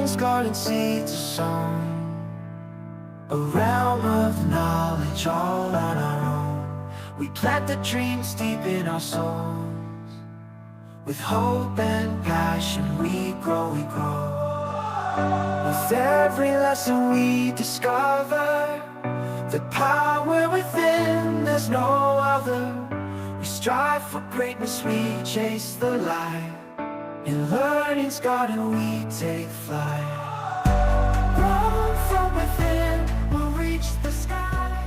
Eden's garden seeds are sown, a realm of knowledge all on our own. We plant the dreams deep in our souls. With hope and passion we grow, we grow. With every lesson we discover the power within, there's no other. We strive for greatness, we chase the light. In learning's garden we take flight. Grown from within, we'll reach the sky.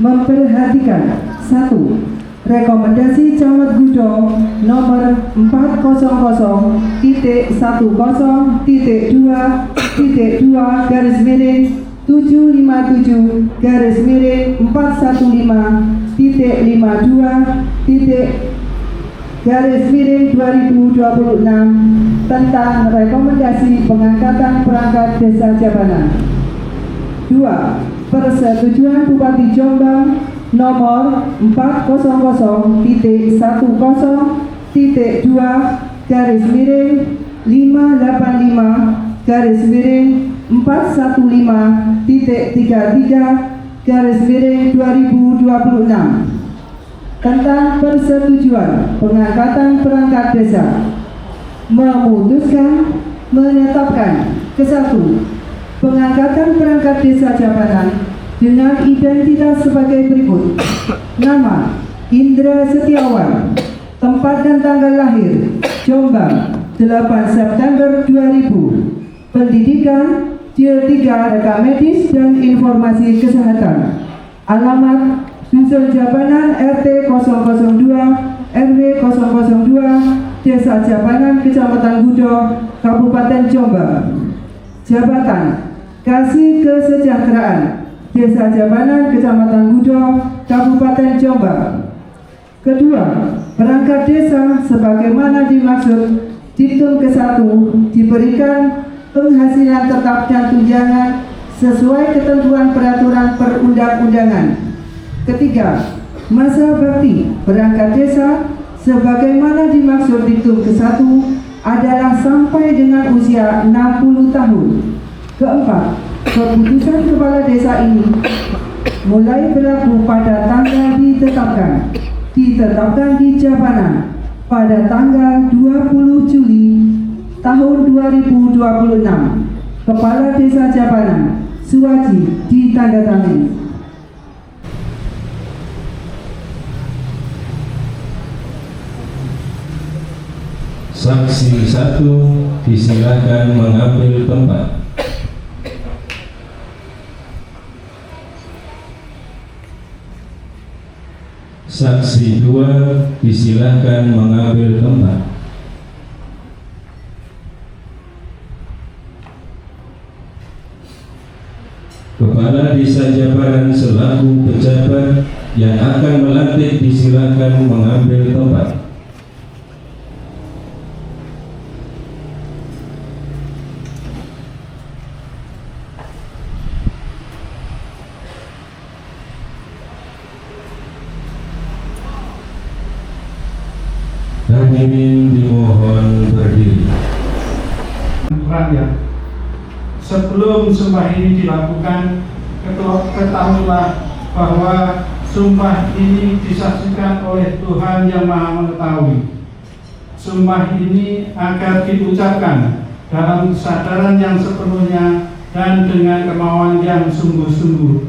Memperhatikan 1. Rekomendasi Camat Gudo nomor 400.2-2-2-52-50-2026 tentang rekomendasi pengangkatan perangkat desa Jabanan. 2. Persetujuan Bupati Jombang nomor 400.515-415.415-455-455-455-455-455-455-455-455-455-455-455-455 tentang persetujuan pengangkatan perangkat desa, memutuskan menetapkan ke-1 pengangkatan perangkat desa Jabanan dengan identitas sebagai berikut. Nama: Indra Setiawan. Tempat dan tanggal lahir: Jombang, 8 September 2000. Pendidikan: J3 Rekam Medis dan Informasi Kesehatan. Alamat: Dusun Jabanan, RT 002, RW 002, Desa Jabanan, Kecamatan Gudo, Kabupaten Jombang. Jabatan: Kasih Kesejahteraan, Desa Jabanan, Kecamatan Gudo, Kabupaten Jombang. Kedua, perangkat desa sebagaimana dimaksud diktum ke-1 diberikan penghasilan tetap dan tunjangan sesuai ketentuan peraturan perundang-undangan. Ketiga, masa bakti perangkat desa sebagaimana dimaksud diktum ke-1 adalah sampai dengan usia 60 tahun. Keempat, keputusan kepala desa ini mulai berlaku pada tanggal ditetapkan di Jabanan pada tanggal 20 Juli tahun 2026. Kepala Desa Jabanan, Suwaji, ditandatangani. Saksi 1 disilakan mengambil tempat. Saksi 2 disilakan mengambil tempat. Kepala Desa Jabanan selaku pejabat yang akan melantik disilakan mengambil tempat. Hadirin dimohon berdiri. Rakyat, sebelum sumpah ini dilakukan, ketahuilah bahwa sumpah ini disaksikan oleh Tuhan yang Maha Mengetahui. sumpah ini agar diucapkan dalam kesadaran yang sepenuhnya dan dengan kemauan yang sungguh-sungguh.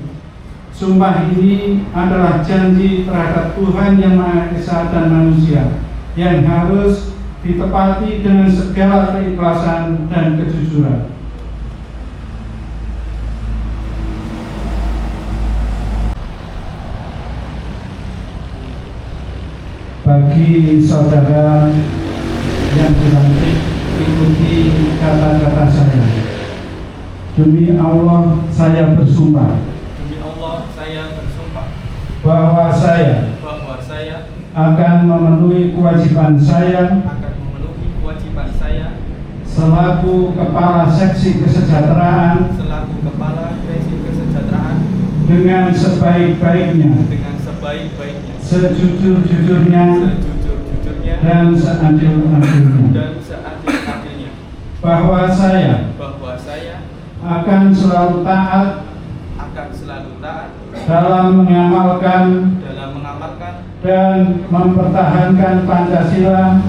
Sumpah ini adalah janji terhadap Tuhan Yang Maha Esa dan manusia yang harus ditepati dengan segala keikhlasan dan kejujuran. Bagi saudara yang dilantik, ikuti kata-kata saya. Demi Allah saya bersumpah Demi Allah saya bersumpah bahwa saya bahwa saya akan memenuhi kewajiban saya akan memenuhi kewajiban saya selaku Kepala Seksi Kesejahteraan selaku Kepala Seksi Kesejahteraan dengan sebaik-baiknya, dengan sebaik-baiknya, sejujur-jujurnya, sejujur-jujurnya, dan seadil-adilnya. dan seadil-adilnya. Bahwa saya Bahwa saya akan selalu taat dalam mengamalkan dan mempertahankan Pancasila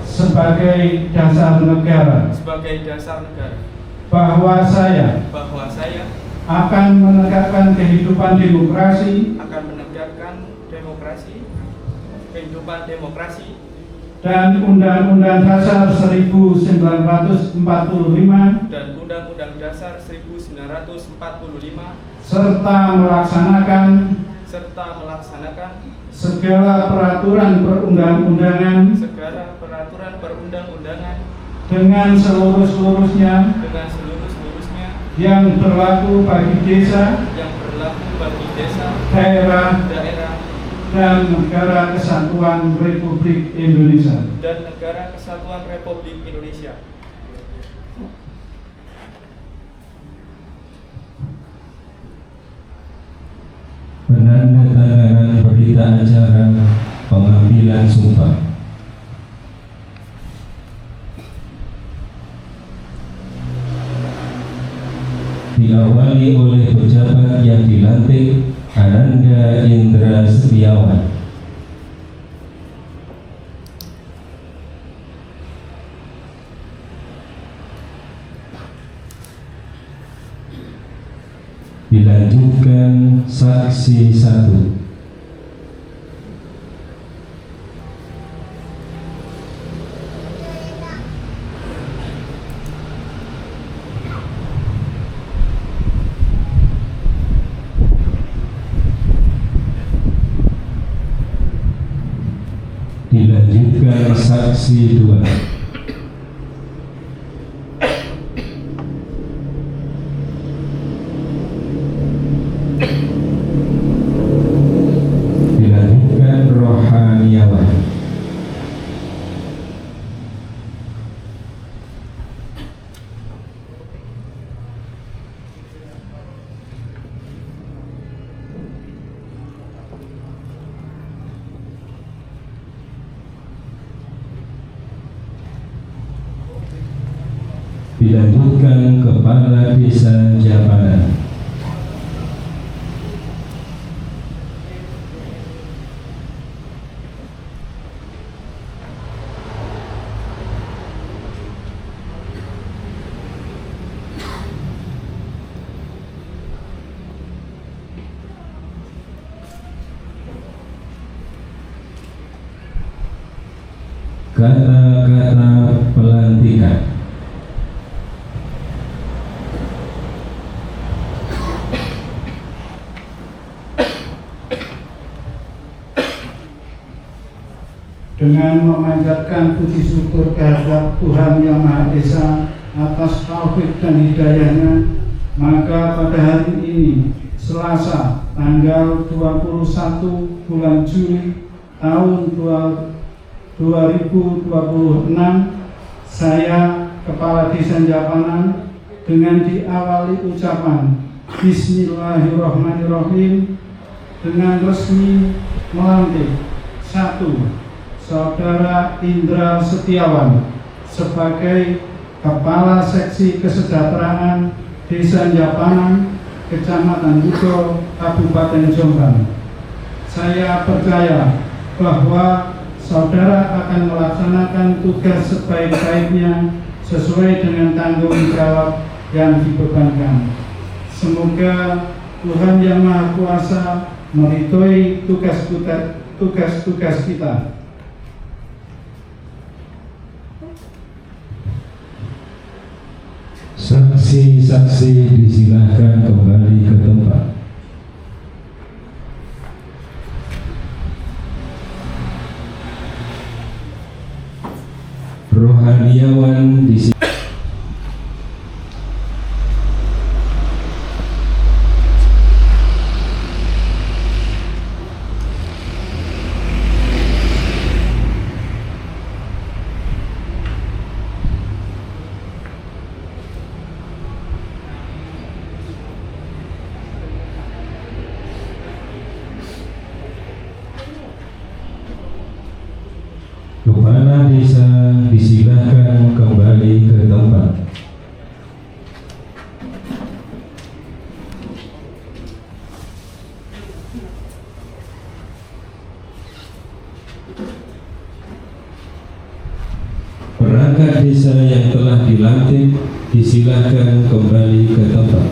sebagai dasar negara. Bahwa saya akan menegakkan kehidupan demokrasi dan Undang-Undang Dasar 1945 serta melaksanakan segala peraturan perundang-undangan dengan seluruh-seluruhnya yang berlaku bagi desa, daerah, dan Negara Kesatuan Republik Indonesia. Penandatanganan berita acara pengambilan sumpah. Diawali oleh pejabat yang dilantik, Ananda Indra Setiawan. Dilanjutkan saksi 1. Dilanjutkan saksi 2. Dilanjutkan rohaniawan. Dilanjutkan Kepala Desa Japanan. Kata-kata pelantikan. Dengan memanjatkan puji syukur kehadirat Tuhan Yang Maha Esa atas taufik dan hidayahnya, maka pada hari ini, Selasa, tanggal 21 bulan Juli tahun 2026, saya, Kepala Desa Japanan, dengan diawali ucapan Bismillahirrahmanirrahim, dengan resmi melantik 1. Saudara Indra Setiawan sebagai Kepala Seksi Kesejahteraan Desa Japanan, Kecamatan Yudo, Kabupaten Jombang. Saya percaya bahwa saudara akan melaksanakan tugas sebaik-baiknya sesuai dengan tanggung jawab yang dibebankan. Semoga Tuhan Yang Maha Kuasa meridhoi tugas-tugas kita. Saksi-saksi disilahkan kembali ke tempat. Rohaniawan disilahkan. Kepala desa disilahkan kembali ke tempat. Perangkat desa yang telah dilantik disilahkan kembali ke tempat.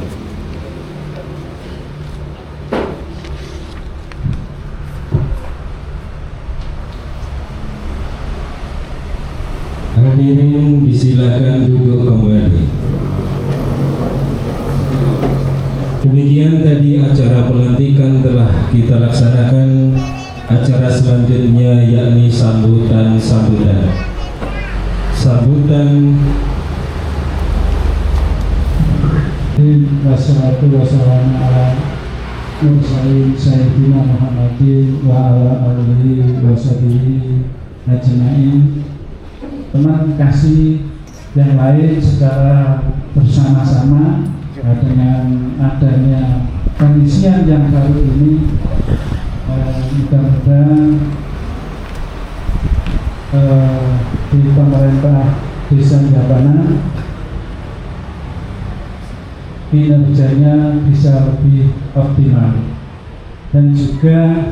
Hadirin disilakan duduk kembali. Demikian tadi acara pelantikan telah kita laksanakan. Acara selanjutnya yakni sambutan. Wassalatu wassalamu ala mursalin sayyidina Muhammadin wa ala alihi wa sahbihi ajma'in. Teman kasih yang lain secara bersama-sama dengan adanya pengisian yang baru ini, mudah-mudahan di pemerintah Desa Jabana kinerjanya bisa lebih optimal dan juga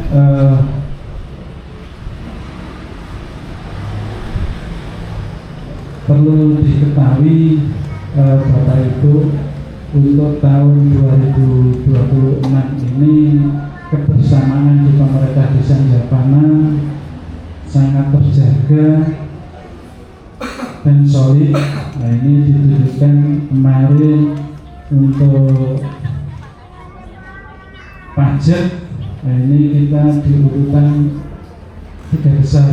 perlu diketahui Bapak Ibu, untuk tahun 2026 ini kebersamaan di pemerintah Desa Jabana sangat terjaga dan solid. Nah, ini ditujukan kemarin untuk pajak. Nah, ini kita di urutan 3 besar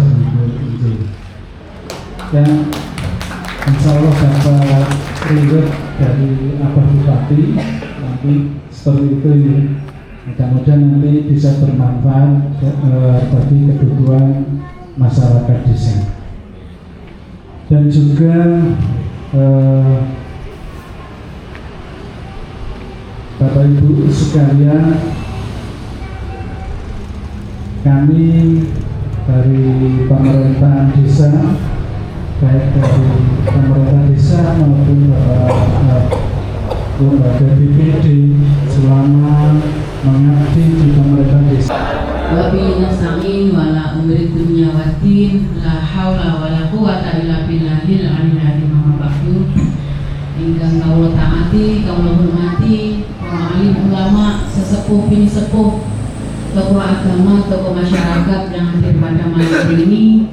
dan insya Allah dapat reward dari Abah Bupati nanti seperti itu ya. Mudah-mudahan nanti bisa bermanfaat bagi kebutuhan masyarakat desa. Dan juga Bapak Ibu sekalian, kami dari pemerintahan desa, baik dari pemerintah desa maupun lembaga BPD, selama mengabdi di pemerintah desa. Wabillahi nasta'in wala umri dunya waddin la haula wala quwata illa billahil aliyyil azim. Mabakyu ingkang kawula taati, kawula hormati para alim ulama, sesepuh bini sepuh, tokoh agama, tokoh masyarakat yang hadir pada malam ini.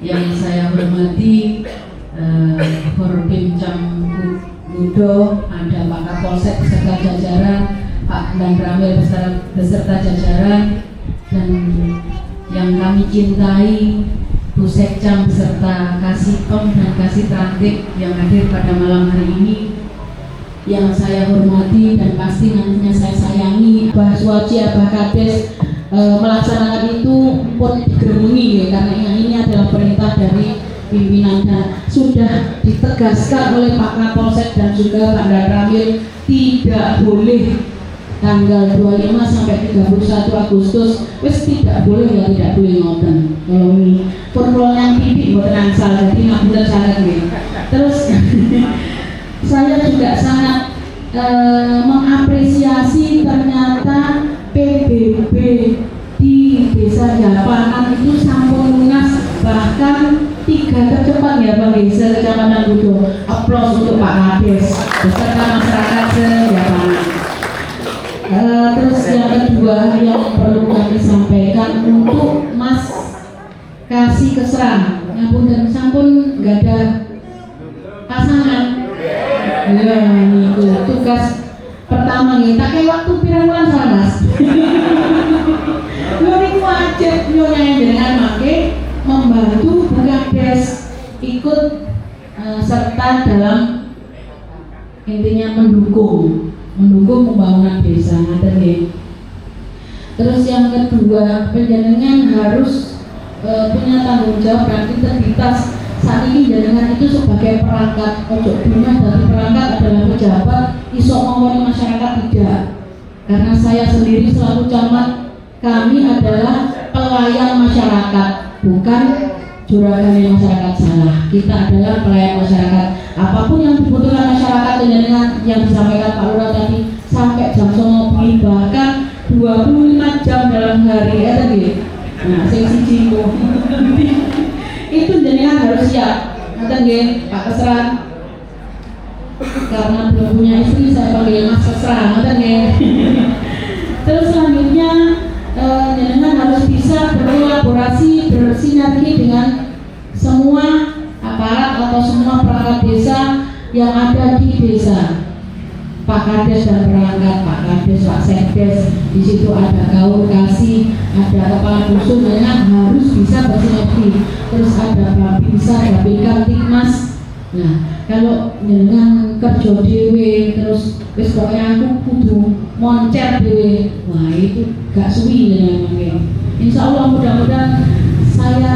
Yang saya hormati Korbin Cam Gudo, ada Pak Kapolsek beserta jajaran, Pak Dan Ramil beserta jajaran, dan yang kami cintai Bu Sekcam beserta Kasipem dan Kasitrantik yang hadir pada malam hari ini. Yang saya hormati dan pasti nantinya saya sayangi, Abah Suwaji, Abah Kades, melaksanakan itu pun digeremungi ya, karena ini adalah perintah dari pimpinan dan sudah ditegaskan oleh Pak Kapolsek dan juga Pak Dan Ramil, tidak boleh tanggal 25 sampai 31 Agustus wis tidak boleh ya, tidak boleh ngoten. Kalau ini formula yang titik buat salah, jadi nggak benar salah gitu. Terus saya juga sangat mengapresiasi ternyata PBB di Desa Japanan itu sampun lunas bahkan 3 tercepat ya Bang Desa Kecamatan Gudo. Aplaus untuk Pak Kades beserta masyarakat sejajaran. Terus yang kedua yang perlu kami sampaikan untuk Mas Kasih Kesra, ngapunten sampun nggak ada pasangan. Ya, itu tugas pertama nih. Tak kayak waktu pirang bulan Mas. Ini wajib nyonya dengan make membantu Bukades ikut serta dalam intinya mendukung pembangunan desa. Terus yang kedua, penjenengan harus punya tanggung jawab dan integritas. Saat ini jenengan itu sebagai perangkat ojo dunia dari perangkat adalah pejabat iso ngomongin masyarakat tidak, karena saya sendiri selaku camat, kami adalah pelayan masyarakat, bukan juragan masyarakat. Salah, kita adalah pelayan masyarakat. Apapun yang dibutuhkan masyarakat dengan yang disampaikan Pak Lurah tadi sampai jam 9 bahkan 25 jam dalam hari ya tadi. Nah, sesi jimbo itu jenengan harus siap. Nanti nggih Pak Kesra, karena belum punya istri saya panggil Mas Kesra. Nanti nggih. Terus selanjutnya jenengan harus bisa berkolaborasi, bersinergi dengan semua aparat atau semua perangkat desa yang ada di desa. Pak Kades dan perangkat, Pak Kades, Pak Sekdes, di situ ada Gaul Kasih, ada kepala dusun, jenengan harus bisa bersinergi. Terus ada Babinsa, ada Kamtibmas. Nah, kalau jenengan kerja dewe, terus wis pokoknya aku kudu moncer dewe, wah itu gak suwi jenengan mungkin. Insya Allah mudah-mudahan saya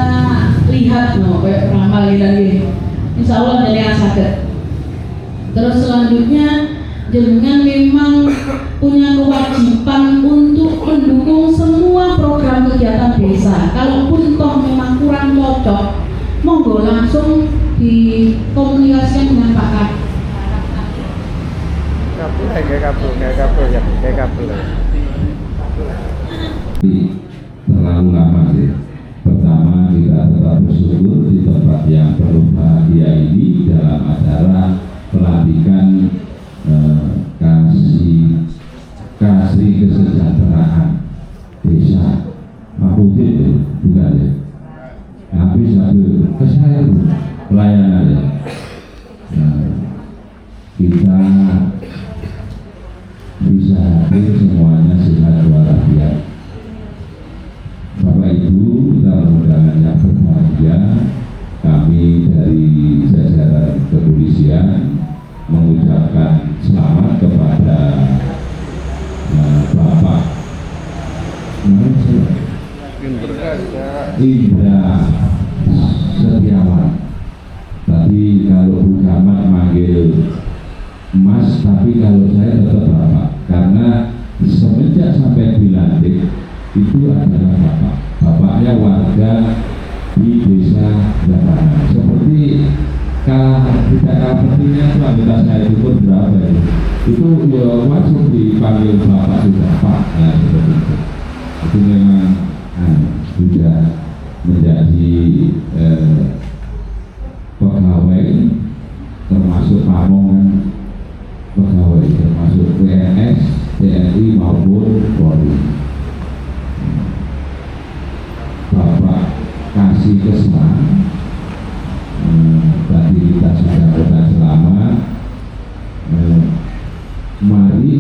lihat kayak ramal lagi. Insya Allah jenengan sakit. Terus selanjutnya jenengan memang punya kewajiban untuk mendukung semua program kegiatan desa. Kalaupun toh memang kurang cocok, monggo langsung dikomunikasikan dengan Pak Kades. Terlalu lama sih. Pertama, kita tetap bersyukur di tempat yang penuh bahagia ini dalam acara pelantikan kasih kesejahteraan desa. Mabudin bukan ya? Habis ke saya pelayanannya. Kita bisa hadir semuanya sehat walafiat. Bapak Ibu, dalam undangan yang berbahagia, kami dari jajaran kepolisian mengucapkan selamat kepada Bapak Indra Setiawan. Tadi kalau Bu Camat manggil Mas, tapi kalau saya tetap Bapak, karena semenjak sampai dilantik itu adalah Bapak. Bapaknya warga di desa Lapangan. Seperti tidak pentingnya itu anggota saya itu berapa itu ya wajib dipanggil Bapak juga Pak. Nah, seperti itu memang sudah menjadi pegawai, termasuk pamongan pegawai, termasuk PNS, TNI maupun Polri. Bapak Kasih Kesra, tadi kita sudah ucapkan selamat. Mari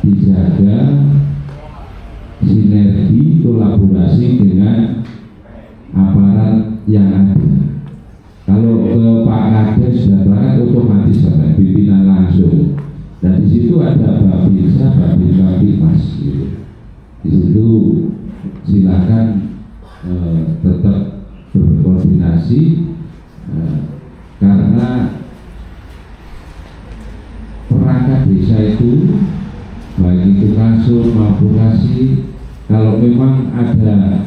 dijaga sinergi kolaborasi dengan aparat yang ada. Kalau ke Pak Kades dan Barat otomatis ada pimpinan langsung, dan di situ ada Babinsa, Kamtibmas gitu. Di situ silakan tetap berkoordinasi, karena perangkat desa itu baik itu kasur maupun kasih, kalau memang ada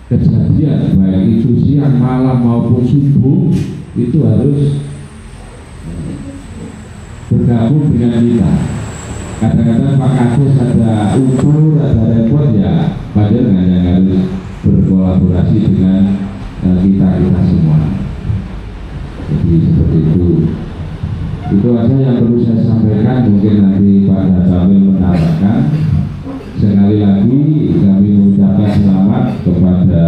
kejadian baik itu siang, malam maupun subuh, itu harus bergabung dengan kita. Kadang-kadang Pak Kades ada ukur, ada repot, ya Pak yang harus berkolaborasi dengan kita semua. Jadi seperti itu. Itu aja yang perlu saya sampaikan. Mungkin nanti Pak Jamil menambahkan. Sekali lagi kami mengucapkan selamat kepada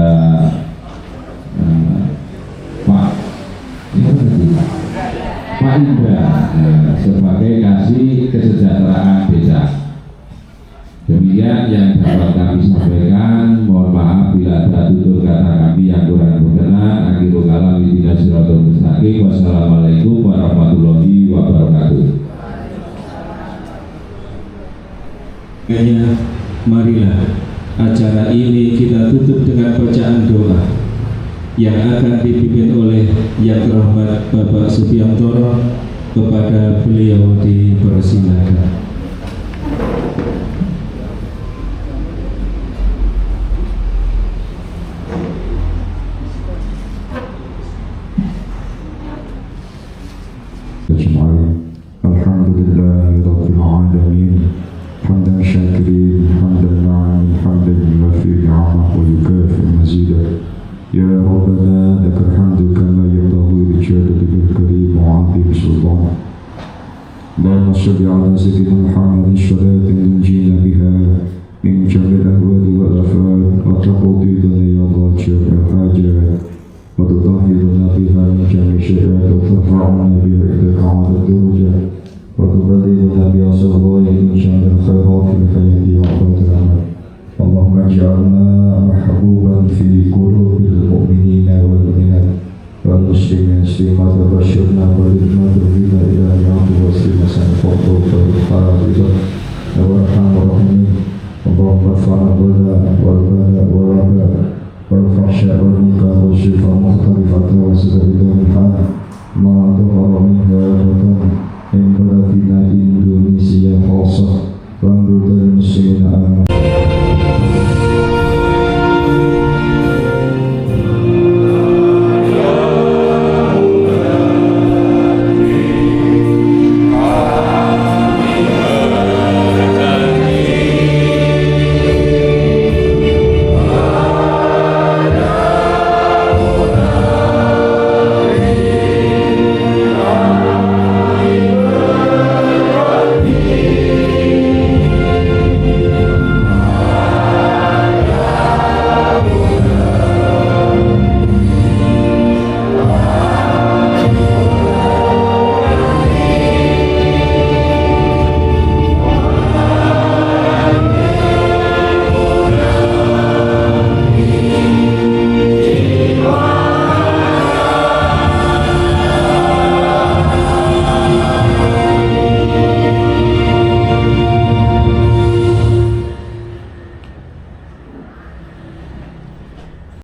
Pak Indra sebagai kasih kesejahteraan desa. Demikian yang dapat kami sampaikan. Mohon maaf bila ada tutur kata kami yang kurang berkenan. Akhirul kalam ihdinas siratal mustaqim. Wassalamualaikum warahmatullahi wabarakatuh. Marilah acara ini kita tutup dengan bacaan doa yang akan dipimpin oleh Yang Terhormat Bapak Subiantoro. Kepada beliau dipersilakan. Alhamdulillahi Rabbil Alamin. Hamdan syakirin, hamdan na'im, hamdan yuwafi ni'amah wa yukafi mazidah. Ya Rabbana lakal hamdu kama yanbaghi li jalalikal karim wa 'azimi sultanik. Allahumma shalli ala sayyidina Muhammadin salatin tunjina biha min jamil ahwali wal afat wa taqdi lana ya Allah jami'al hajat wa tutahhiruna biha min jami'i syai'at wa tarfa'una biha ilaka 'ala ad-darajat wa tubaddiluna biha sarwa'i min jami'il khairat fil hayati wa akhiratil amal. Allahumma ij'alna mahbuban fi qulubil mu'minina wal mu'minat wal muslimin muslimat wa basyirna wa lidna bina ila ya'ti wa silmasan fadlu fil hadidah wa arhamar rahimin. Allahumma fa'al wala wal bala wal wala wal fahsya wal munkar wal shifa mukhtalifat wa sadaqina